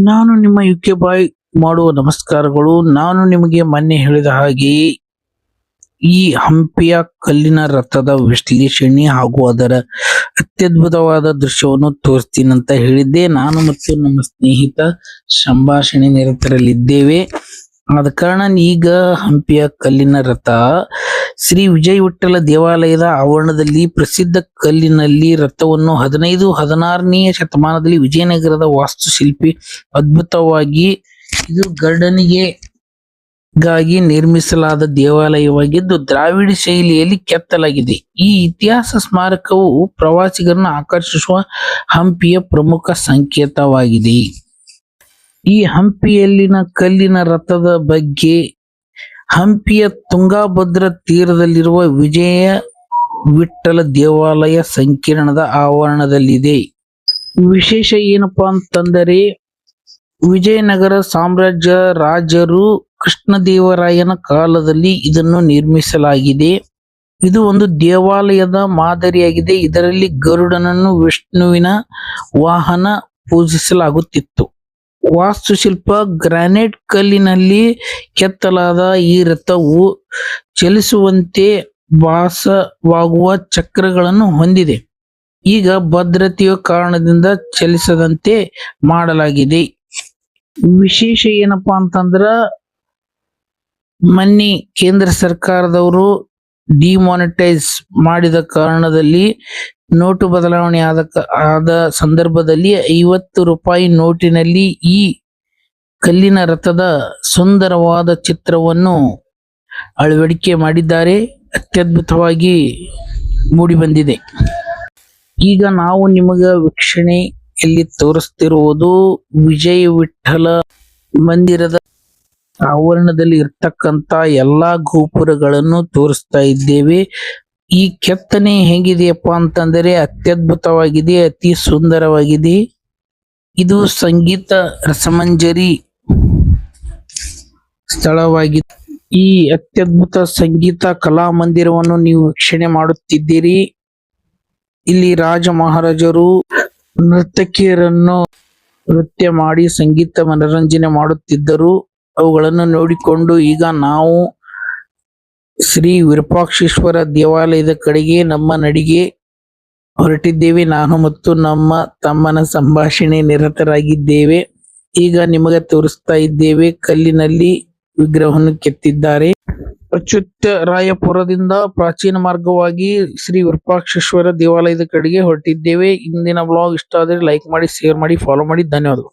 ನಾನು ನಿಮ್ಮ ಯುಕೆ ಬಾಯ್ ಮಾಡುವ ನಮಸ್ಕಾರಗಳು. ನಾನು ನಿಮಗೆ ಮೊನ್ನೆ ಹೇಳಿದ ಹಾಗೆ ಈ ಹಂಪಿಯ ಕಲ್ಲಿನ ರಥದ ವಿಶ್ಲೇಷಣೆ ಹಾಗೂ ಅದರ ಅತ್ಯದ್ಭುತವಾದ ದೃಶ್ಯವನ್ನು ತೋರಿಸ್ತೀನಿ ಅಂತ ಹೇಳಿದ್ದೆ. ನಾನು ಮತ್ತು ನಮ್ಮ ಸ್ನೇಹಿತ ಸಂಭಾಷಣೆ ನಿರತರಲ್ಲಿದ್ದೇವೆ. ಆದ ಕಾರಣ ಈಗ ಹಂಪಿಯ ಕಲ್ಲಿನ ರಥ ಶ್ರೀ ವಿಜಯ ವಿಠ್ಠಲ ದೇವಾಲಯದ ಆವರಣದಲ್ಲಿ ಪ್ರಸಿದ್ಧ ಕಲ್ಲಿನಲ್ಲಿ ರಥವನ್ನು 15-16ನೇ ಶತಮಾನದಲ್ಲಿ ವಿಜಯನಗರದ ವಾಸ್ತುಶಿಲ್ಪಿ ಅದ್ಭುತವಾಗಿ ಇದು ಗಾಗಿ ನಿರ್ಮಿಸಲಾದ ದೇವಾಲಯವಾಗಿದ್ದು ದ್ರಾವಿಡ ಶೈಲಿಯಲ್ಲಿ ಕೆತ್ತಲಾಗಿದೆ. ಈ ಇತಿಹಾಸ ಸ್ಮಾರಕವು ಪ್ರವಾಸಿಗರನ್ನು ಆಕರ್ಷಿಸುವ ಹಂಪಿಯ ಪ್ರಮುಖ ಸಂಕೇತವಾಗಿದೆ. ಈ ಹಂಪಿಯಲ್ಲಿನ ಕಲ್ಲಿನ ರಥದ ಬಗ್ಗೆ ಹಂಪಿಯ ತುಂಗಾಭದ್ರಾ ತೀರದಲ್ಲಿರುವ ವಿಜಯ ವಿಠ್ಠಲ ದೇವಾಲಯ ಸಂಕೀರ್ಣದ ಆವರಣದಲ್ಲಿದೆ. ವಿಶೇಷ ಏನಪ್ಪಾ ಅಂತಂದರೆ ವಿಜಯನಗರ ಸಾಮ್ರಾಜ್ಯ ರಾಜರು ಕೃಷ್ಣದೇವರಾಯನ ಕಾಲದಲ್ಲಿ ಇದನ್ನು ನಿರ್ಮಿಸಲಾಗಿದೆ. ಇದು ಒಂದು ದೇವಾಲಯದ ಮಾದರಿಯಾಗಿದೆ. ಇದರಲ್ಲಿ ಗರುಡನನ್ನು ವಿಷ್ಣುವಿನ ವಾಹನ ಪೂಜಿಸಲಾಗುತ್ತಿತ್ತು. ವಾಸ್ತುಶಿಲ್ಪ ಗ್ರಾನೈಟ್ ಕಲ್ಲಿನಲ್ಲಿ ಕೆತ್ತಲಾದ ಈ ರಥವು ಚಲಿಸುವಂತೆ ಭಾಸವಾಗುವ ಚಕ್ರಗಳನ್ನು ಹೊಂದಿದೆ. ಈಗ ಭದ್ರತೆಯ ಕಾರಣದಿಂದ ಚಲಿಸದಂತೆ ಮಾಡಲಾಗಿದೆ. ವಿಶೇಷ ಏನಪ್ಪಾ ಅಂತಂದ್ರ ಮೊನ್ನೆ ಕೇಂದ್ರ ಸರ್ಕಾರದವರು ಡಿಮಾನಿಟೈಸ್ ಮಾಡಿದ ಕಾರಣದಲ್ಲಿ ನೋಟು ಬದಲಾವಣೆ ಆದ ಸಂದರ್ಭದಲ್ಲಿ 50 ರೂಪಾಯಿ ನೋಟಿನಲ್ಲಿ ಈ ಕಲ್ಲಿನ ರಥದ ಸುಂದರವಾದ ಚಿತ್ರವನ್ನು ಅಳವಡಿಕೆ ಮಾಡಿದ್ದಾರೆ. ಅತ್ಯದ್ಭುತವಾಗಿ ಮೂಡಿ ಬಂದಿದೆ. ಈಗ ನಾವು ನಿಮಗ ವೀಕ್ಷಣೆಯಲ್ಲಿ ತೋರಿಸ್ತಿರುವುದು ವಿಜಯ ವಿಠ್ಠಲ ಮಂದಿರದ ಆವರಣದಲ್ಲಿ ಇರ್ತಕ್ಕಂತ ಎಲ್ಲಾ ಗೋಪುರಗಳನ್ನು ತೋರಿಸ್ತಾ ಇದ್ದೇವೆ. ಈ ಕೆತ್ತನೆ ಹೇಗಿದೆಯಪ್ಪ ಅಂತಂದರೆ ಅತ್ಯದ್ಭುತವಾಗಿದೆ, ಅತಿ ಸುಂದರವಾಗಿದೆ. ಇದು ಸಂಗೀತ ರಸಮಂಜರಿ ಸ್ಥಳವಾಗಿದೆ. ಈ ಅತ್ಯದ್ಭುತ ಸಂಗೀತ ಕಲಾ ಮಂದಿರವನ್ನು ನೀವು ವೀಕ್ಷಣೆ ಮಾಡುತ್ತಿದ್ದೀರಿ. ಇಲ್ಲಿ ರಾಜ ಮಹಾರಾಜರು ನರ್ತಕಿಯರನ್ನು ನೃತ್ಯ ಮಾಡಿ ಸಂಗೀತ ಮನರಂಜನೆ ಮಾಡುತ್ತಿದ್ದರು. ಅವುಗಳನ್ನು ನೋಡಿಕೊಂಡು ಈಗ ನಾವು ಶ್ರೀ ವಿರೂಪಾಕ್ಷೇಶ್ವರ ದೇವಾಲಯದ ಕಡೆಗೆ ನಮ್ಮ ನಡಿಗೆ ಹೊರಟಿದ್ದೇವೆ. ನಾನು ಮತ್ತು ನಮ್ಮ ತಮ್ಮನ ಸಂಭಾಷಣೆ ನಿರತರಾಗಿದ್ದೇವೆ. ಈಗ ನಿಮಗೆ ತೋರಿಸ್ತಾ ಇದ್ದೇವೆ ಕಲ್ಲಿನಲ್ಲಿ ವಿಗ್ರಹವನ್ನು ಕೆತ್ತಿದ್ದಾರೆ. ಅಚ್ಯುತರಾಯಪುರದಿಂದ ಪ್ರಾಚೀನ ಮಾರ್ಗವಾಗಿ ಶ್ರೀ ವಿರೂಪಾಕ್ಷೇಶ್ವರ ದೇವಾಲಯದ ಕಡೆಗೆ ಹೊರಟಿದ್ದೇವೆ. ಇಂದಿನ ಬ್ಲಾಗ್ ಇಷ್ಟ ಆದರೆ ಲೈಕ್ ಮಾಡಿ, ಶೇರ್ ಮಾಡಿ, ಫಾಲೋ ಮಾಡಿ. ಧನ್ಯವಾದಗಳು.